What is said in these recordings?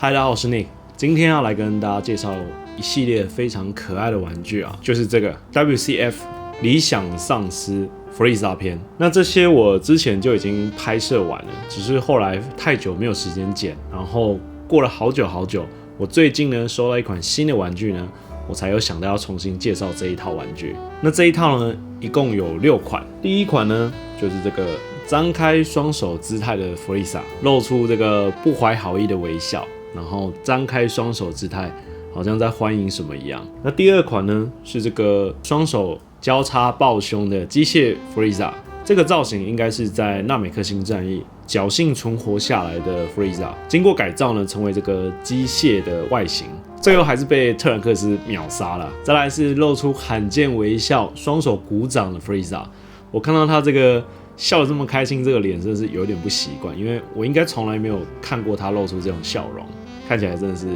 嗨，大家好，我是 Nick， 今天要来跟大家介绍一系列非常可爱的玩具啊，就是这个 WCF 理想丧尸 Frieza 篇。那这些我之前就已经拍摄完了，只是后来太久没有时间剪，然后过了好久，我最近呢收到一款新的玩具呢，我才有想到要重新介绍这一套玩具。那这一套呢，一共有6款。第一款呢，就是这个张开双手姿态的 Frieza， 露出这个不怀好意的微笑，然后张开双手姿态，好像在欢迎什么一样。那第二款呢，是这个双手交叉抱胸的机械 Frieza， 这个造型应该是在纳美克星战役侥幸存活下来的 Frieza， 经过改造呢，成为这个机械的外形。最后还是被特兰克斯秒杀了。再来是露出罕见微笑、双手鼓掌的 Frieza， 我看到他这个笑得这么开心，这个脸真的是有点不习惯，因为我应该从来没有看过他露出这种笑容，看起来真的是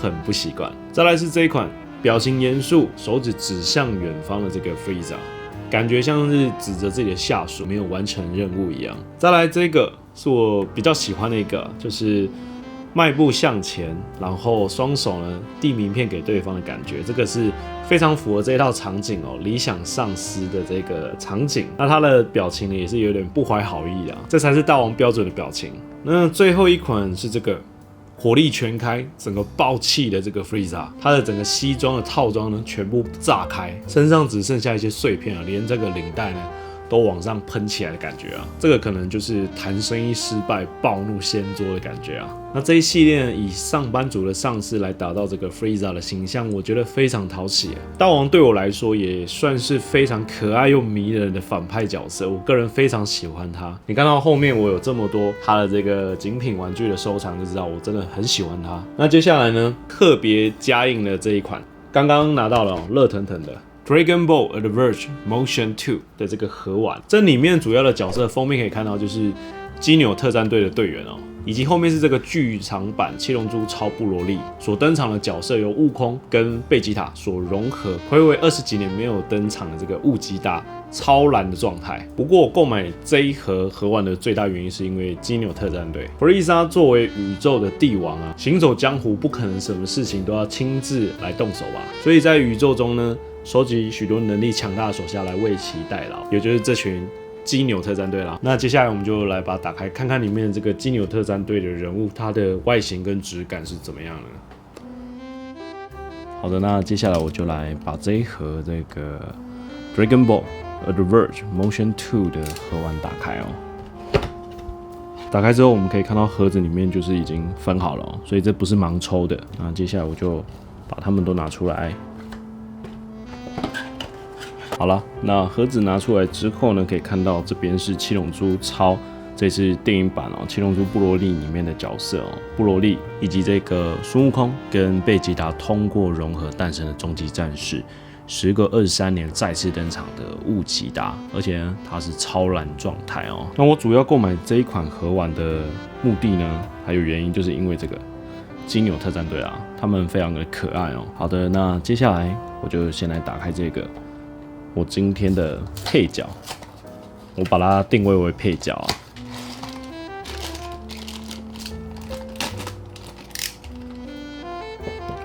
很不习惯。再来是这一款表情严肃、手指指向远方的这个 Frieza， 感觉像是指着自己的下属没有完成任务一样。再来这个是我比较喜欢的一个，就是迈步向前，然后双手呢递名片给对方的感觉，这个是非常符合这一套场景哦，理想丧尸的这个场景。那他的表情呢也是有点不怀好意的，这才是大王标准的表情。那最后一款是这个火力全开、整个爆气的这个 Frieza， 他的整个西装的套装呢全部炸开，身上只剩下一些碎片啊，连这个领带呢都往上喷起来的感觉啊，这个可能就是谈生意失败、暴怒掀桌的感觉啊。那这一系列以上班族的上司来打造这个 Frieza 的形象，我觉得非常讨喜。大王对我来说也算是非常可爱又迷人的反派角色，我个人非常喜欢他。你看到后面我有这么多他的这个精品玩具的收藏，就知道我真的很喜欢他。那接下来呢，特别加印的这一款，刚刚拿到了热腾腾的Dragon Ball Adverge Motion 2的这个盒玩，这里面主要的角色封面可以看到就是基纽特战队的队员哦，以及后面是这个剧场版七龙珠超布罗利所登场的角色由悟空跟贝吉塔所融合，睽违20几年没有登场的这个悟吉达超蓝的状态。不过购买这一盒盒玩的最大原因是因为基纽特战队，Frieza作为宇宙的帝王啊，行走江湖不可能什么事情都要亲自来动手吧，所以在宇宙中呢，收集许多能力强大的手下来为其代劳，也就是这群基纽特战队啦。那接下来我们就来把它打开，看看里面的这个基纽特战队的人物，它的外形跟质感是怎么样的。好的，那接下来我就来把这一盒这个 Dragon Ball Adverge Motion 2的盒玩打开哦。打开之后，我们可以看到盒子里面就是已经分好了哦，所以这不是盲抽的。那接下来我就把它们都拿出来。好了，那盒子拿出来之后呢，可以看到这边是七龙珠超，这是电影版哦，七龙珠布罗利里面的角色哦，布罗利以及这个孙悟空跟贝吉达通过融合诞生的终极战士，时隔23年再次登场的悟吉达，而且呢，它是超蓝状态哦。那我主要购买这一款盒玩的目的呢，还有原因就是因为这个基纽特战队啊，他们非常的可爱哦。好的，那接下来我就先来打开这个。我今天的配角，我把它定位为配角啊。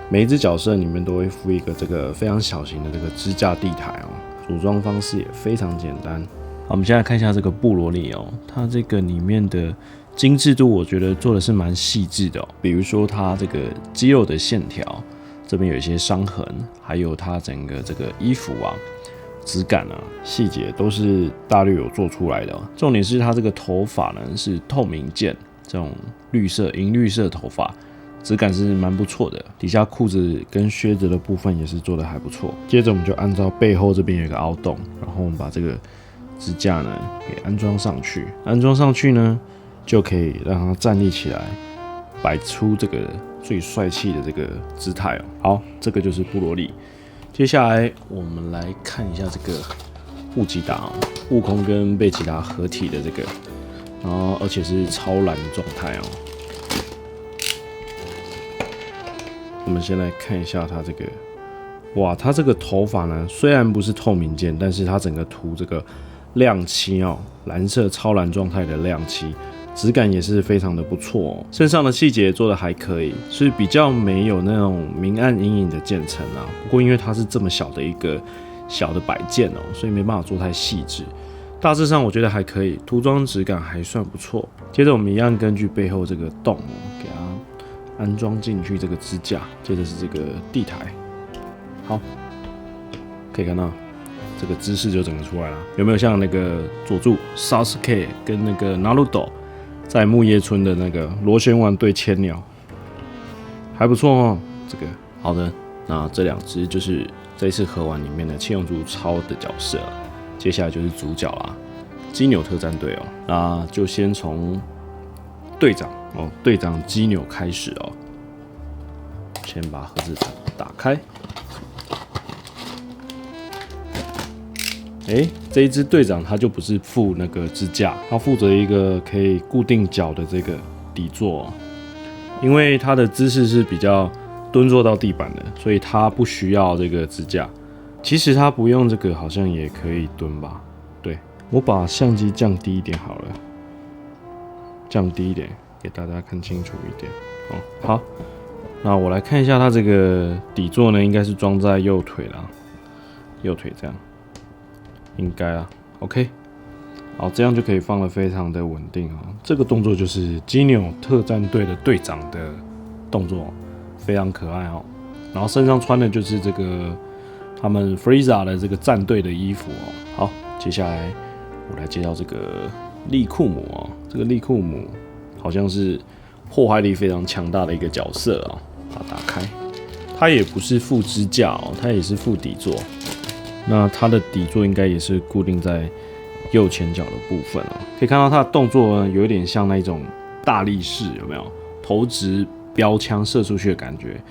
每一只角色里面都会附一个这个非常小型的这个支架地台哦，组装方式也非常简单。好，我们现在看一下这个布罗利哦，它这个里面的精致度，我觉得做的是蛮细致的哦。比如说它这个肌肉的线条，这边有一些伤痕，还有它整个这个衣服啊。质感啊，细节都是大略有做出来的哦。重点是它这个头发呢是透明件，这种绿色、银绿色的头发，质感是蛮不错的。底下裤子跟靴子的部分也是做的还不错。接着我们就按照背后这边有一个凹洞，然后我们把这个支架呢给安装上去。安装上去呢，就可以让它站立起来，摆出这个最帅气的这个姿态哦。好，这个就是布罗利。接下来我们来看一下这个悟吉达哦，悟空跟贝吉达合体的这个，然后而且是超蓝的状态哦。我们先来看一下它这个，哇，它这个头发呢，虽然不是透明件，但是它整个涂这个亮漆哦，蓝色超蓝状态的亮漆，质感也是非常的不错哦。身上的细节做的还可以，是比较没有那种明暗阴影的渐层啊。不过因为它是这么小的一个小的摆件哦，所以没办法做太细致。大致上我觉得还可以，涂装质感还算不错。接着我们一样根据背后这个洞哦，给它安装进去这个支架，接着是这个地台。好，可以看到这个姿势就整个出来了。有没有像那个佐助 Sasuke 跟那个 Naruto 在木叶村的那个螺旋丸对千鸟，还不错哦。这个好的，那这2只就是这一次盒玩里面的七龙珠超的角色了。接下来就是主角啦，基纽特战队哦。那就先从队长哦，队长基纽开始哦。先把盒子打开。这一支队长他就不是附那个支架，他负责一个可以固定脚的这个底座哦。因为他的姿势是比较蹲坐到地板的，所以他不需要这个支架。其实他不用这个好像也可以蹲吧？对，我把相机降低一点好了，降低一点给大家看清楚一点哦。好，那我来看一下它这个底座呢，应该是装在右腿啦，右腿这样，应该啦。OK， 好，这样就可以放得非常的稳定啊。这个动作就是基纽特战队的队长的动作，非常可爱哦。然后身上穿的就是这个他们 Frieza 的这个战队的衣服哦。好，接下来我来介绍这个利库姆哦。这个利库姆好像是破坏力非常强大的一个角色哦。把它打开，它也不是附支架哦，它也是附底座。那它的底座应该也是固定在右前脚的部分哦。可以看到它的动作呢，有一点像那种大力士，有没有？投掷标枪射出去的感觉。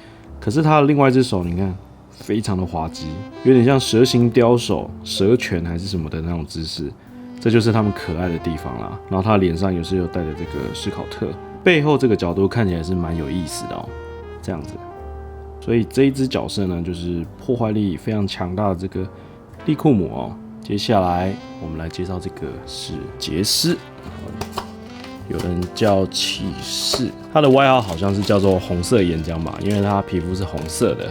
可是它的另外一只手，你看，非常的滑稽，有点像蛇形刁手、蛇拳还是什么的那种姿势。这就是他们可爱的地方啦。然后他脸上有时又带着这个史考特，背后这个角度看起来是蛮有意思的哦。这样子，所以这一只角色呢，就是破坏力非常强大的这个利库姆哦。接下来我们来介绍这个是杰斯，有人叫骑士，他的外号好像是叫做红色岩浆吧，因为他皮肤是红色的。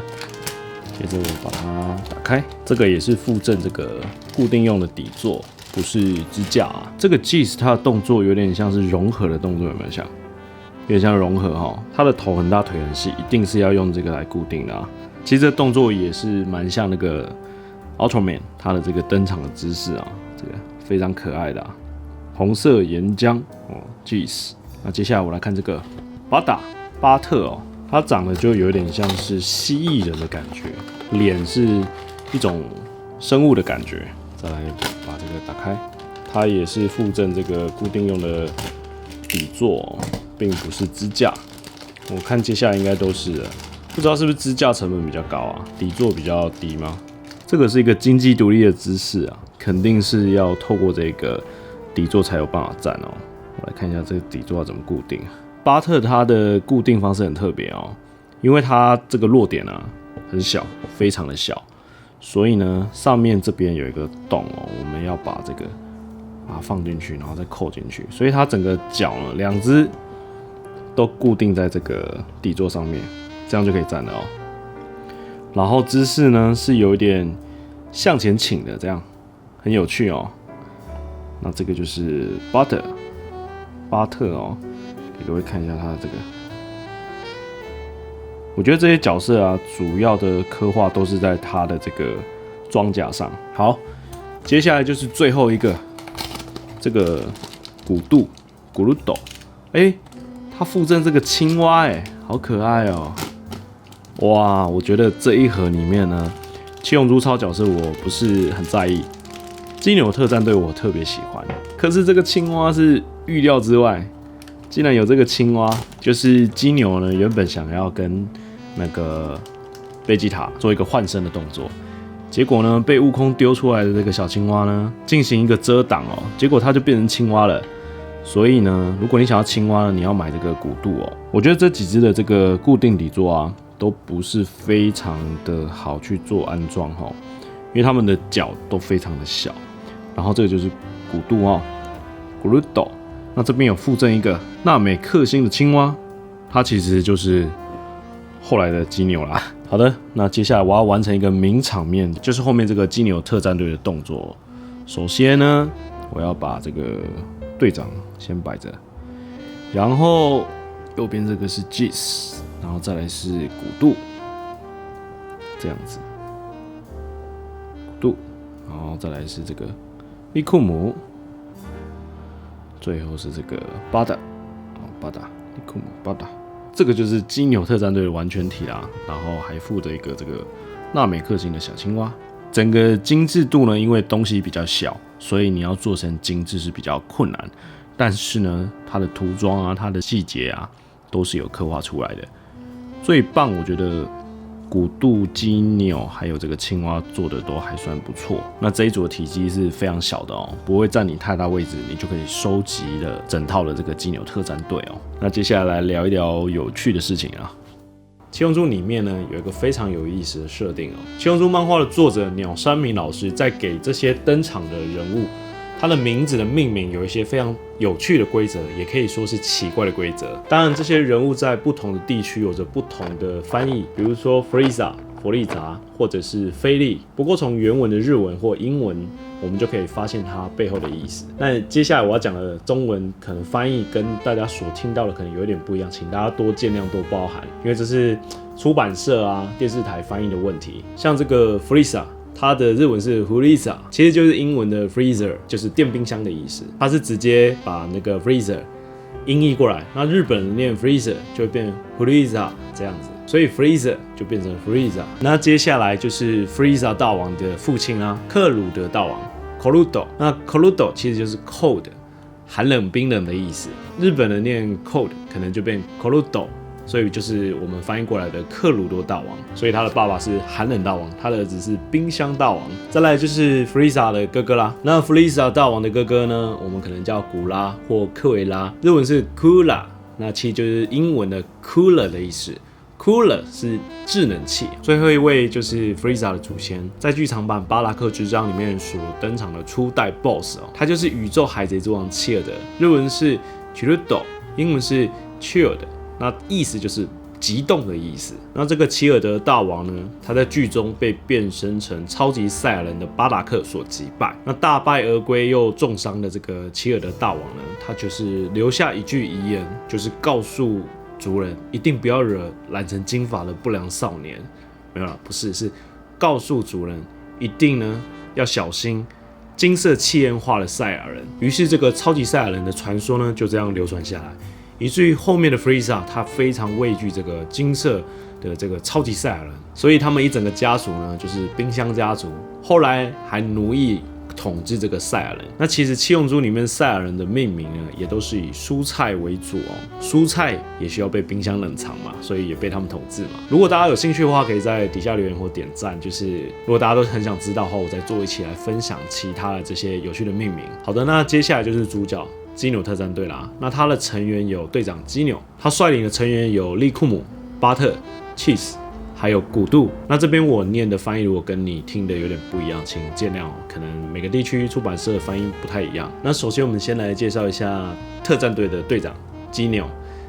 接着我把它打开，这个也是附赠这个固定用的底座，不是支架啊。这个 Geese 它的动作有点像是融合的动作，有没有像？有点像融合哈，它的头很大，腿很细，一定是要用这个来固定的啊。其实这动作也是蛮像那个 Ultraman 它的这个登场的姿势啊，这个非常可爱的啊。红色岩浆哦 ，Geese。那接下来我来看这个巴特哦，它长得就有点像是蜥蜴人的感觉，脸是一种生物的感觉。再来把这个打开，它也是附赠这个固定用的底座哦。并不是支架，我看接下来应该都是了，不知道是不是支架成本比较高啊，底座比较低吗？这个是一个经济独立的姿势啊，肯定是要透过这个底座才有办法站哦。我来看一下这个底座要怎么固定。巴特它的固定方式很特别哦，因为它这个落点啊很小，非常的小，所以呢上面这边有一个洞哦，我们要把这个把它放进去，然后再扣进去，所以它整个脚呢2只。都固定在这个底座上面，这样就可以站了哦。然后姿势呢是有一点向前倾的，这样很有趣哦。那这个就是巴特哦，给各位看一下他的这个。我觉得这些角色啊，主要的刻画都是在他的这个装甲上。好，接下来就是最后一个，这个古鲁斗，它附赠这个青蛙，好可爱哦！哇，我觉得这一盒里面呢，七龙珠超角色我不是很在意，基纽特战队我特别喜欢。可是这个青蛙是预料之外，竟然有这个青蛙，就是基纽呢原本想要跟那个贝吉塔做一个换身的动作，结果呢被悟空丢出来的这个小青蛙呢进行一个遮挡哦，结果它就变成青蛙了。所以呢，如果你想要青蛙呢，你要买这个古度哦。我觉得这几只的这个固定底座啊，都不是非常的好去做安装哈，因为它们的脚都非常的小。然后这个就是古度哦，古鲁斗。那这边有附赠一个纳美克星的青蛙，它其实就是后来的基纽啦。好的，那接下来我要完成一个名场面，就是后面这个基纽特战队的动作。首先呢，我要把这个队长先摆着，然后右边这个是 Jis， 然后再来是古杜，这样子，古杜，然后再来是这个利库姆，最后是这个巴达，巴达，利库姆，巴达。这个就是基纽特战队的完全体啦，然后还附着一个这个纳美克星的小青蛙。整个精致度呢，因为东西比较小，所以你要做成精致是比较困难。但是呢，它的涂装啊，它的细节啊，都是有刻画出来的。最棒，我觉得古杜、基纽还有这个青蛙做的都还算不错。那这一组的体积是非常小的哦，不会占你太大位置，你就可以收集了整套的这个基纽特战队哦。那接下来聊一聊有趣的事情啊。七龙珠里面呢有一个非常有意思的设定哦。七龙珠漫画的作者鸟山明老师在给这些登场的人物，他的名字的命名有一些非常有趣的规则，也可以说是奇怪的规则。当然，这些人物在不同的地区有着不同的翻译，比如说 Frieza 佛利扎，或者是菲利。不过从原文的日文或英文，我们就可以发现它背后的意思。那接下来我要讲的中文可能翻译跟大家所听到的可能有一点不一样，请大家多见谅多包涵，因为这是出版社啊、电视台翻译的问题。像这个 Frieza， 它的日文是 Frieza， 其实就是英文的 freezer， 就是电冰箱的意思。它是直接把那个 freezer 音译过来，那日本人念 freezer 就会变 Frieza 这样子，所以 freezer 就变成 Frieza。那接下来就是 Frieza 大王的父亲啊，克鲁德大王 Coludo。那 Coludo 其实就是 cold， 寒冷冰冷的意思。日本人念 cold 可能就变 Coludo。所以就是我们翻译过来的克鲁多大王，所以他的爸爸是寒冷大王，他的儿子是冰箱大王。再来就是 Frieza 的哥哥啦，那 Frieza 大王的哥哥呢，我们可能叫古拉或克维拉，日文是 Cooler， 那其实就是英文的 cooler 的意思。Cooler 是制冷器。最后一位就是 Frieza 的祖先，在剧场版《巴拉克之章》里面所登场的初代 BOSS 哦，他就是宇宙海贼之王切尔的，日文是 Chirudo， 英文是 Chilled。那意思就是激动的意思。那这个齐尔德大王呢，他在剧中被变身成超级赛亚人的巴达克所击败。那大败而归又重伤的这个齐尔德大王呢，他就是留下一句遗言，就是告诉族人一定不要惹染成金发的不良少年。没有啦，不是，是告诉族人一定呢要小心金色气焰化的赛亚人。于是这个超级赛亚人的传说呢，就这样流传下来。以至于后面的 Frieza 他非常畏惧这个金色的这个超级赛亚人，所以他们一整个家族呢就是冰箱家族，后来还奴役统治这个赛亚人。那其实七龙珠里面赛亚人的命名呢，也都是以蔬菜为主哦，蔬菜也需要被冰箱冷藏嘛，所以也被他们统治嘛。如果大家有兴趣的话，可以在底下留言或点赞，就是如果大家都很想知道的话，我再做一起来分享其他的这些有趣的命名。好的，那接下来就是主角基纽特战队啦，那他的成员有队长基纽，他率领的成员有利库姆、巴特、Cheese， 还有古杜。那这边我念的翻译如果跟你听的有点不一样，请见谅哦，可能每个地区出版社的翻译不太一样。那首先我们先来介绍一下特战队的队长基纽。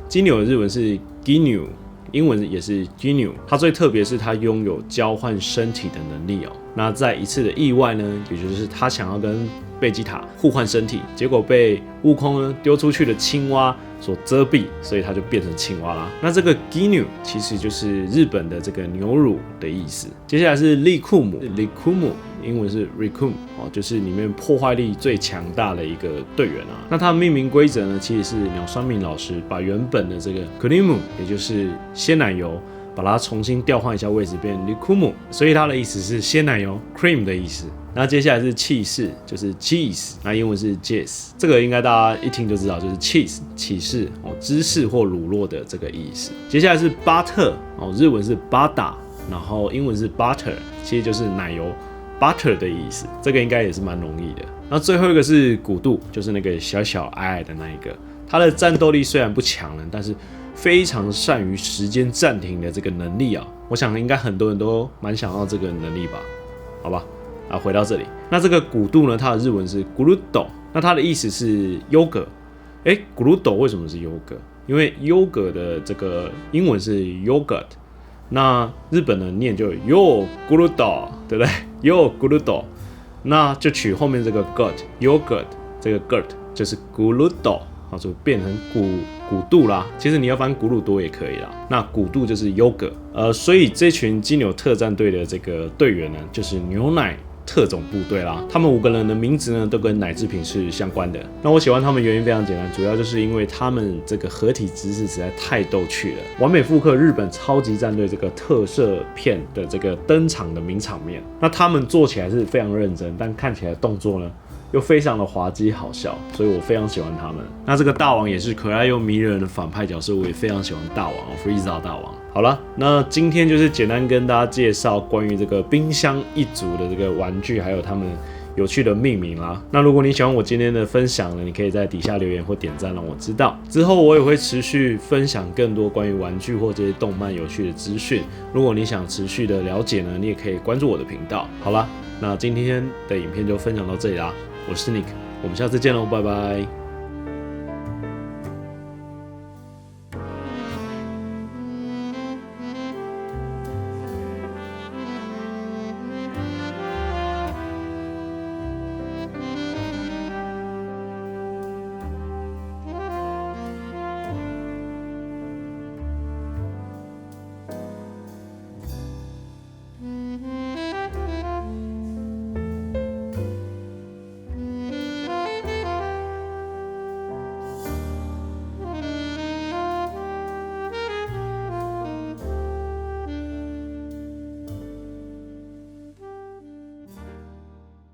基纽的日文是 Ginyu， 英文也是 Ginyu。他最特别是他拥有交换身体的能力哦。那在一次的意外呢，也就是他想要跟贝基塔互换身体，结果被悟空呢丢出去的青蛙所遮蔽，所以他就变成青蛙啦。那这个 Ginyu 其实就是日本的这个牛乳的意思。接下来是利库姆 ，Rikumu， 英文是 Rikumu， 就是里面破坏力最强大的一个队员啊。那它的命名规则呢，其实是鸟山明老师把原本的这个 Cream， 也就是鲜奶油，把它重新调换一下位置，变 Rikumu， 所以它的意思是鲜奶油 cream 的意思。那接下来是气势，就是 cheese， 那英文是 jizz， 这个应该大家一听就知道，就是 cheese 起士芝士或乳酪的这个意思。接下来是巴特日文是巴达，然后英文是 butter， 其实就是奶油 butter 的意思，这个应该也是蛮容易的。那最后一个是古杜，就是那个小小矮矮的那一个，他的战斗力虽然不强了，但是非常善于时间暂停的这个能力啊，我想应该很多人都蛮想要这个能力吧，好吧。回到这里，那这个古杜呢，它的日文是咕噜豆，那它的意思是优格。咕噜斗为什么是优格？因为优格的这个英文是 yogurt， 那日本人念就 yo 咕噜斗，对不对 ？yo 咕噜斗，那就取后面这个 yogurt， 这个 gurt 就是咕噜斗，好，就变成古度啦。其实你要翻古鲁多也可以啦。那古度就是优格，所以这群金牛特战队的这个队员呢，就是牛奶特种部队啦，他们5个人的名字呢都跟奶制品是相关的。那我喜欢他们原因非常简单，主要就是因为他们这个合体姿势实在太逗趣了，完美复刻日本超级战队这个特摄片的这个登场的名场面。那他们做起来是非常认真，但看起来动作呢又非常的滑稽好笑，所以我非常喜欢他们。那这个大王也是可爱又迷人的反派角色，我也非常喜欢大王Frieza 大王。好了，那今天就是简单跟大家介绍关于这个冰箱一族的这个玩具，还有他们有趣的命名啦。那如果你喜欢我今天的分享呢，你可以在底下留言或点赞让我知道。之后我也会持续分享更多关于玩具或这些动漫有趣的资讯。如果你想持续的了解呢，你也可以关注我的频道。好啦，那今天的影片就分享到这里啦。我是 Nick， 我们下次见喽，拜拜。